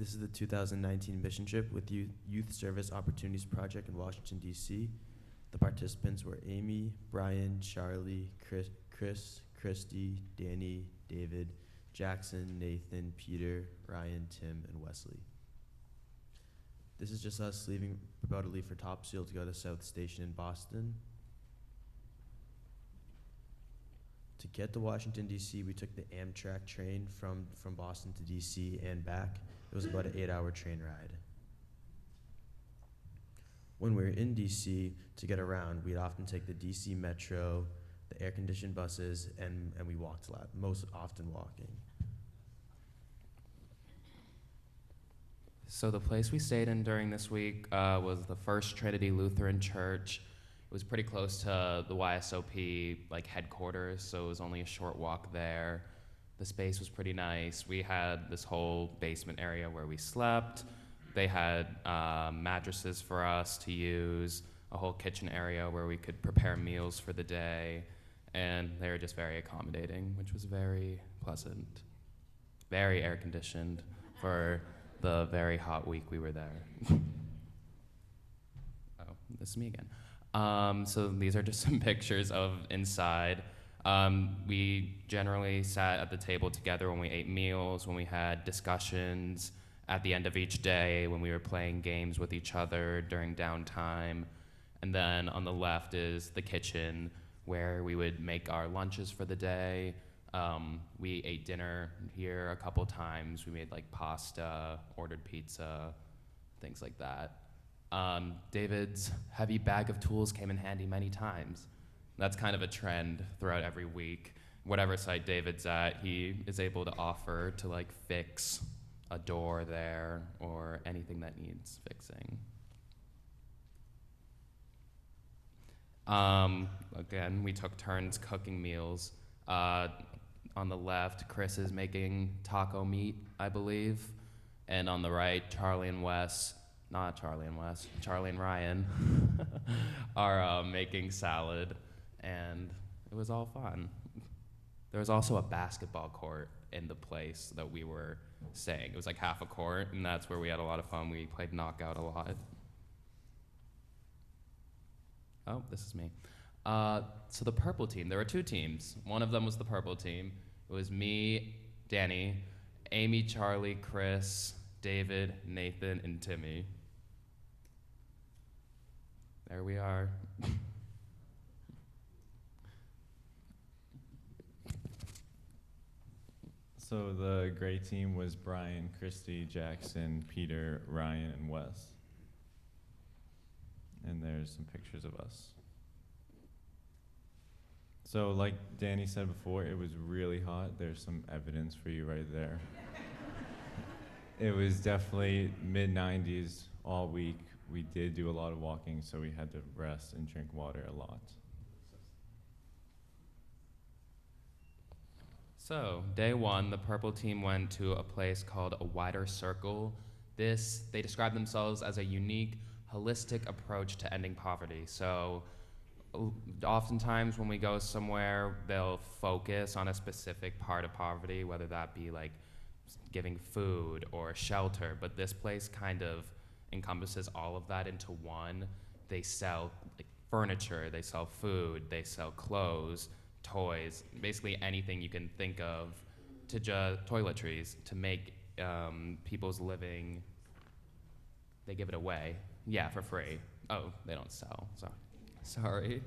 This is the 2019 mission trip with Youth Service Opportunities Project in Washington, D.C. The participants were Amy, Brian, Charlie, Chris, Christy, Danny, David, Jackson, Nathan, Peter, Ryan, Tim, and Wesley. This is just us about to leave for Topsail to go to South Station in Boston. To get to Washington, D.C., we took the Amtrak train from Boston to D.C. and back. It was about an 8-hour train ride. When we were in D.C. to get around, we'd often take the D.C. Metro, the air-conditioned buses, and we walked a lot, most often walking. So the place we stayed in during this week was the First Trinity Lutheran Church. It was pretty close to the YSOP headquarters, so it was only a short walk there. The space was pretty nice. We had this whole basement area where we slept. They had mattresses for us to use, a whole kitchen area where we could prepare meals for the day, and they were just very accommodating, which was very pleasant. Very air-conditioned for the very hot week we were there. Oh, this is me again. So these are just some pictures of inside. We generally sat at the table together when we ate meals, when we had discussions at the end of each day, when we were playing games with each other during downtime. And then on the left is the kitchen where we would make our lunches for the day. We ate dinner here a couple times. We made pasta, ordered pizza, things like that. David's heavy bag of tools came in handy many times. That's kind of a trend throughout every week. Whatever site David's at, he is able to offer to fix a door there or anything that needs fixing. Again, we took turns cooking meals. On the left, Chris is making taco meat, I believe. And on the right, Charlie and Ryan are making salad, and it was all fun. There was also a basketball court in the place that we were staying. It was half a court, and that's where we had a lot of fun. We played knockout a lot. Oh, this is me. So the purple team, there were two teams. One of them was the purple team. It was me, Danny, Amy, Charlie, Chris, David, Nathan, and Timmy. There we are. So the gray team was Brian, Christy, Jackson, Peter, Ryan, and Wes. And there's some pictures of us. So like Danny said before, it was really hot. There's some evidence for you right there. It was definitely mid-90s all week. We did do a lot of walking, so we had to rest and drink water a lot. So, day one, the purple team went to a place called A Wider Circle. They describe themselves as a unique, holistic approach to ending poverty. So, oftentimes when we go somewhere, they'll focus on a specific part of poverty, whether that be giving food or shelter, but this place kind of encompasses all of that into one. They sell furniture, they sell food, they sell clothes, toys, basically anything you can think of, to toiletries, to make people's living, they give it away. Yeah, for free. Oh, they don't sell, sorry.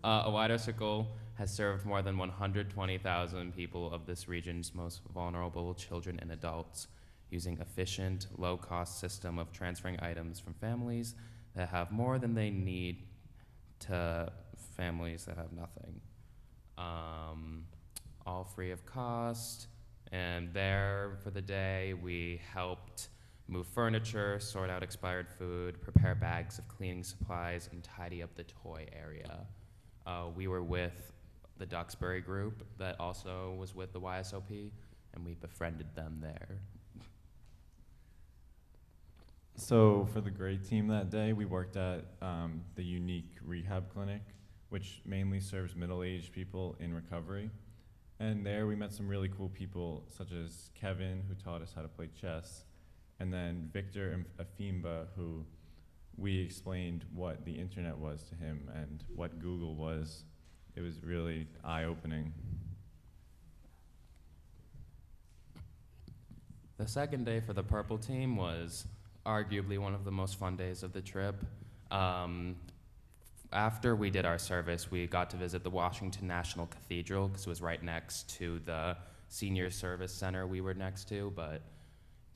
A Wider Circle has served more than 120,000 people of this region's most vulnerable children and adults, using efficient, low-cost system of transferring items from families that have more than they need to families that have nothing. All free of cost, and there for the day we helped move furniture, sort out expired food, prepare bags of cleaning supplies, and tidy up the toy area. We were with the Duxbury group that also was with the YSOP, and we befriended them there. So for the grade team that day, we worked at the Unique Rehab Clinic, which mainly serves middle-aged people in recovery. And there we met some really cool people, such as Kevin, who taught us how to play chess, And then Victor and Afimba, who we explained what the internet was to him and what Google was. It was really eye-opening. The second day for the purple team was arguably one of the most fun days of the trip. After we did our service, we got to visit the Washington National Cathedral because it was right next to the senior service center we were next to. But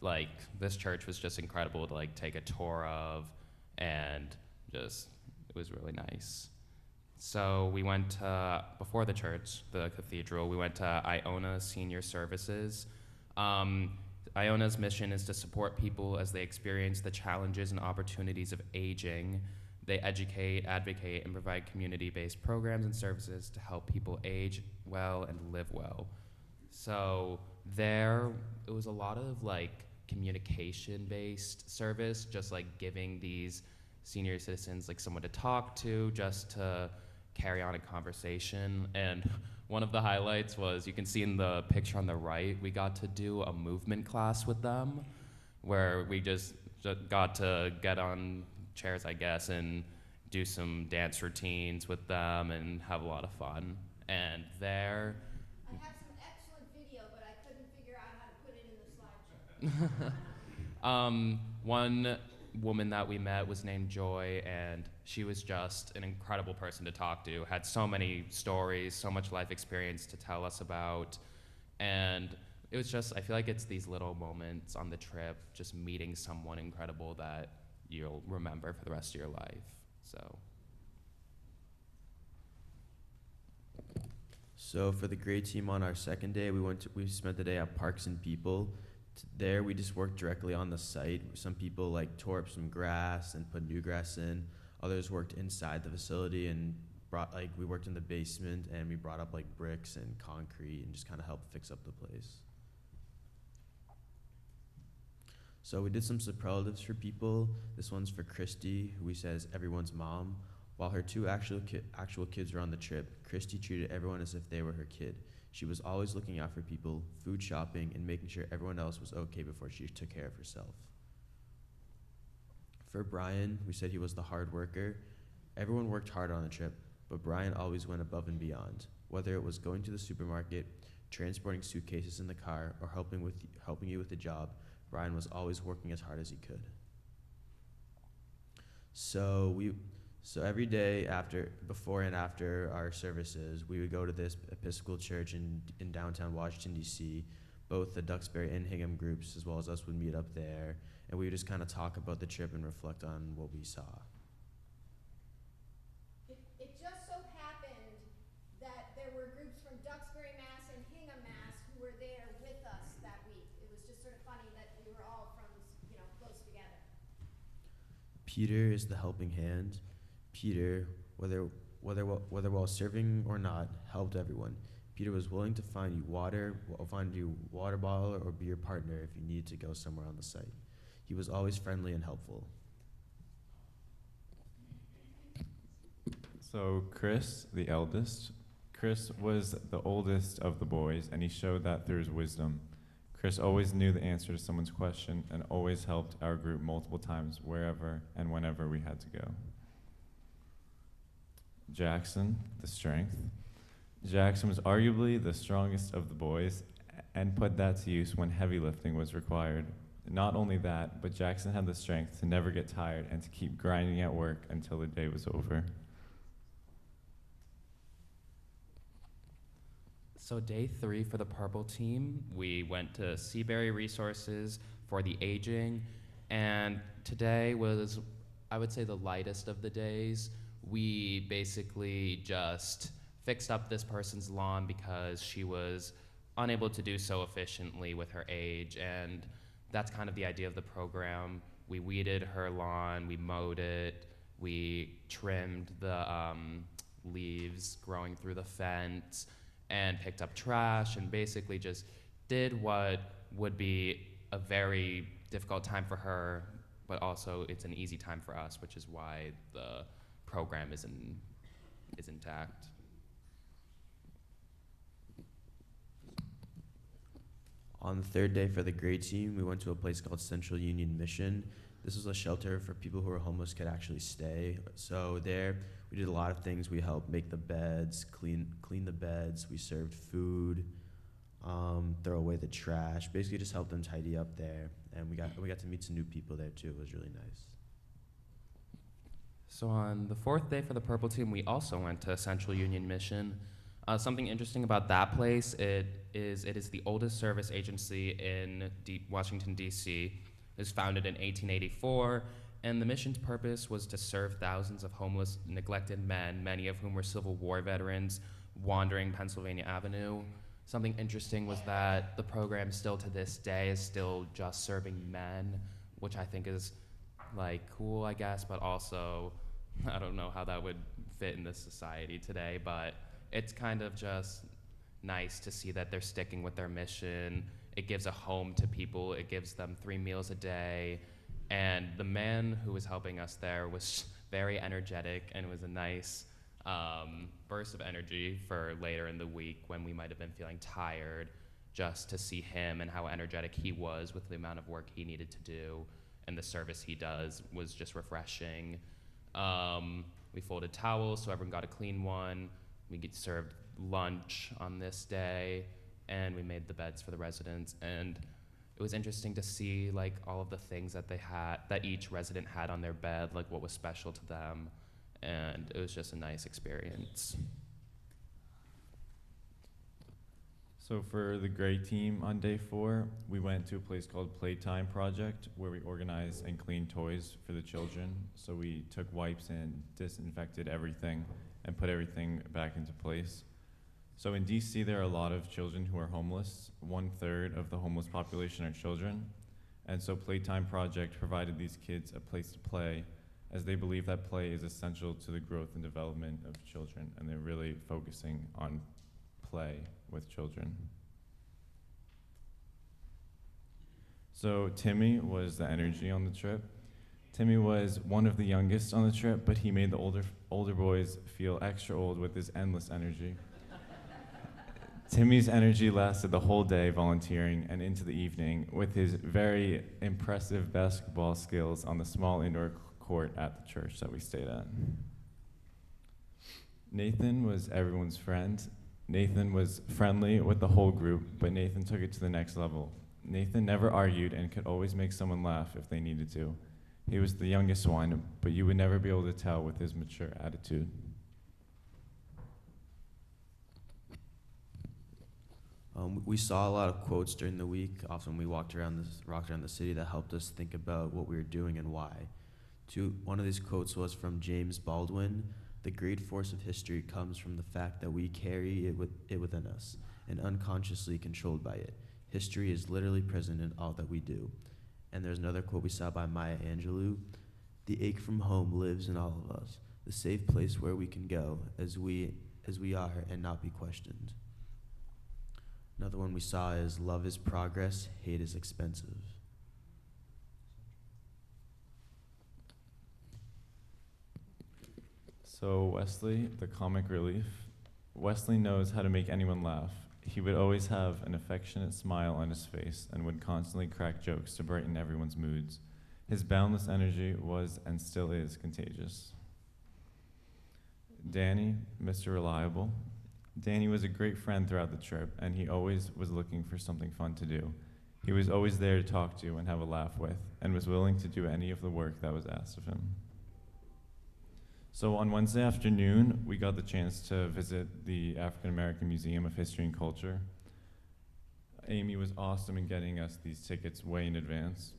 like, this church was just incredible to like take a tour of, and just, it was really nice. So we went to, before the church, the cathedral, we went to Iona Senior Services. Iona's mission is to support people as they experience the challenges and opportunities of aging. They educate, advocate, and provide community-based programs and services to help people age well and live well. So there, it was a lot of like communication-based service, just like giving these senior citizens like someone to talk to, just to carry on a conversation. And one of the highlights was, you can see in the picture on the right, we got to do a movement class with them, where we just got to get on chairs, I guess, and do some dance routines with them and have a lot of fun. And there, I have some excellent video, but I couldn't figure out how to put it in the slideshow. one woman that we met was named Joy, and she was just an incredible person to talk to, had so many stories, so much life experience to tell us about. And it was just, I feel like it's these little moments on the trip, just meeting someone incredible that you'll remember for the rest of your life. So for the grade team on our second day, we spent the day at Parks and People. There we just worked directly on the site. Some people like tore up some grass and put new grass in. Others worked inside the facility and we worked in the basement, and we brought up like bricks and concrete and just kind of helped fix up the place. So we did some superlatives for people. This one's for Christy, who we says everyone's mom. While her two actual kids were on the trip, Christy treated everyone as if they were her kid. She was always looking out for people, food shopping, and making sure everyone else was okay before she took care of herself. For Brian, we said he was the hard worker. Everyone worked hard on the trip, but Brian always went above and beyond. Whether it was going to the supermarket, transporting suitcases in the car, or helping you with the job, Brian was always working as hard as he could. So every day before and after our services, we would go to this Episcopal church in downtown Washington, D.C. Both the Duxbury and Hingham groups, as well as us, would meet up there, and we would just kind of talk about the trip and reflect on what we saw. It just so happened that there were groups from Duxbury, Mass. And Hingham, Mass. Who were there with us that week. It was just sort of funny that we were all from, close together. Peter is the helping hand. Peter, whether while serving or not, helped everyone. Peter was willing to find you water bottle or be your partner if you needed to go somewhere on the site. He was always friendly and helpful. So Chris, the eldest, Chris was the oldest of the boys, and he showed that through his wisdom. Chris always knew the answer to someone's question and always helped our group multiple times wherever and whenever we had to go. Jackson, the strength. Jackson was arguably the strongest of the boys and put that to use when heavy lifting was required. Not only that, but Jackson had the strength to never get tired and to keep grinding at work until the day was over. So day 3 for the purple team, we went to Seabury Resources for the aging, and today was, I would say, the lightest of the days. We basically just fixed up this person's lawn because she was unable to do so efficiently with her age, and that's kind of the idea of the program. We weeded her lawn, we mowed it, we trimmed the leaves growing through the fence, and picked up trash, and basically just did what would be a very difficult time for her, but also it's an easy time for us, which is why the program is intact. On the third day for the gray team, we went to a place called Central Union Mission. This was a shelter for people who were homeless could actually stay. So there, we did a lot of things. We helped make the beds, clean the beds. We served food, throw away the trash. Basically, just helped them tidy up there. And we got to meet some new people there too. It was really nice. So on the fourth day for the purple team, we also went to Central Union Mission. Something interesting about that place, it is the oldest service agency in Washington, D.C. It was founded in 1884, and the mission's purpose was to serve thousands of homeless, neglected men, many of whom were Civil War veterans, wandering Pennsylvania Avenue. Something interesting was that the program still to this day is still just serving men, which I think is like cool, I guess, but also I don't know how that would fit in this society today, but it's kind of just nice to see that they're sticking with their mission. It gives a home to people. It gives them 3 meals a day. And the man who was helping us there was very energetic, and it was a nice burst of energy for later in the week when we might have been feeling tired, just to see him and how energetic he was with the amount of work he needed to do. And the service he does was just refreshing. We folded towels so everyone got a clean one. We get served lunch on this day, and we made the beds for the residents. And it was interesting to see like all of the things that that each resident had on their bed, like what was special to them. And it was just a nice experience. So for the gray team on day 4, we went to a place called Playtime Project, where we organized and cleaned toys for the children. So we took wipes and disinfected everything and put everything back into place. So in DC, there are a lot of children who are homeless. 1/3 of the homeless population are children. And so Playtime Project provided these kids a place to play, as they believe that play is essential to the growth and development of children, and they're really focusing on play with children. So Timmy was the energy on the trip. Timmy was one of the youngest on the trip, but he made the older boys feel extra old with his endless energy. Timmy's energy lasted the whole day volunteering and into the evening with his very impressive basketball skills on the small indoor court at the church that we stayed at. Nathan was everyone's friend. Nathan was friendly with the whole group, but Nathan took it to the next level. Nathan never argued and could always make someone laugh if they needed to. He was the youngest one, but you would never be able to tell with his mature attitude. We saw a lot of quotes during the week. Often we walked around the city that helped us think about what we were doing and why. One of these quotes was from James Baldwin: "The great force of history comes from the fact that we carry it within us and unconsciously controlled by it. History is literally present in all that we do." And there's another quote we saw by Maya Angelou: "The ache from home lives in all of us, the safe place where we can go as we are and not be questioned." Another one we saw is "Love is progress, hate is expensive." So Wesley, the comic relief. Wesley knows how to make anyone laugh. He would always have an affectionate smile on his face and would constantly crack jokes to brighten everyone's moods. His boundless energy was and still is contagious. Danny, Mr. Reliable. Danny was a great friend throughout the trip, and he always was looking for something fun to do. He was always there to talk to and have a laugh with, and was willing to do any of the work that was asked of him. So on Wednesday afternoon, we got the chance to visit the African American Museum of History and Culture. Amy was awesome in getting us these tickets way in advance.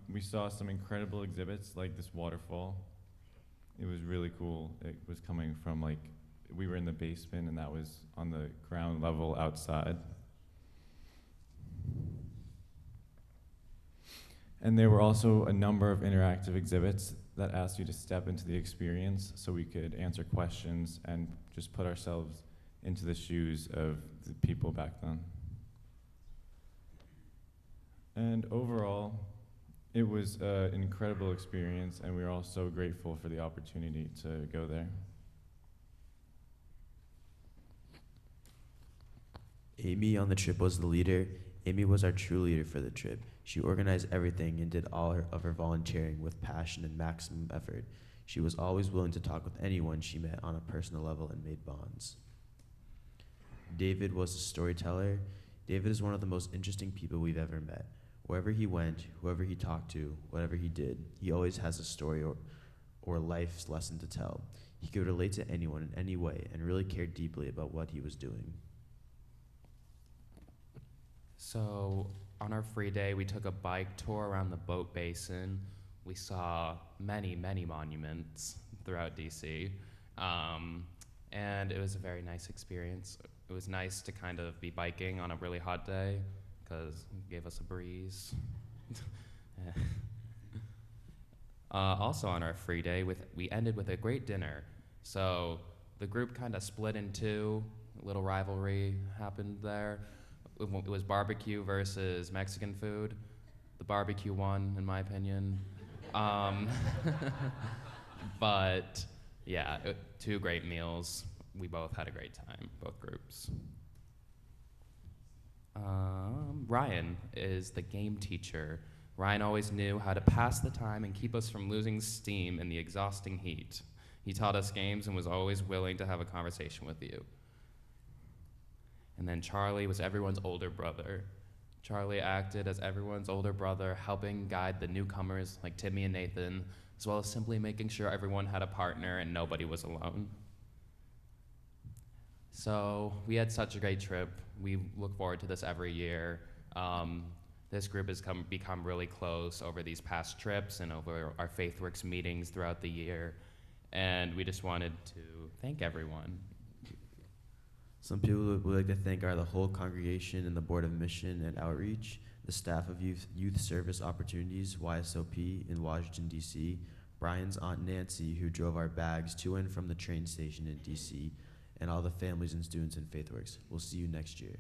We saw some incredible exhibits like this waterfall. It was really cool. It was coming from we were in the basement and that was on the ground level outside. And there were also a number of interactive exhibits that asked you to step into the experience so we could answer questions and just put ourselves into the shoes of the people back then. And overall, it was an incredible experience, and we are all so grateful for the opportunity to go there. Amy on the trip was the leader. Amy was our true leader for the trip. She organized everything and did of her volunteering with passion and maximum effort. She was always willing to talk with anyone she met on a personal level and made bonds. David was a storyteller. David is one of the most interesting people we've ever met. Wherever he went, whoever he talked to, whatever he did, he always has a story or life's lesson to tell. He could relate to anyone in any way and really cared deeply about what he was doing. So on our free day, we took a bike tour around the boat basin. We saw many, many monuments throughout DC. And it was a very nice experience. It was nice to kind of be biking on a really hot day because it gave us a breeze. Also on our free day, we ended with a great dinner. So the group kind of split in two. A little rivalry happened there. It was barbecue versus Mexican food. The barbecue won, in my opinion. But yeah, two great meals. We both had a great time, both groups. Ryan is the game teacher. Ryan always knew how to pass the time and keep us from losing steam in the exhausting heat. He taught us games and was always willing to have a conversation with you. And then Charlie was everyone's older brother. Charlie acted as everyone's older brother, helping guide the newcomers like Timmy and Nathan, as well as simply making sure everyone had a partner and nobody was alone. So we had such a great trip. We look forward to this every year. This group has become really close over these past trips and over our Faithworks meetings throughout the year. And we just wanted to thank everyone. Some people would like to thank the whole congregation and the Board of Mission and Outreach, the staff of Youth Service Opportunities, YSOP, in Washington, D.C., Brian's Aunt Nancy, who drove our bags to and from the train station in D.C., and all the families and students in Faithworks. We'll see you next year.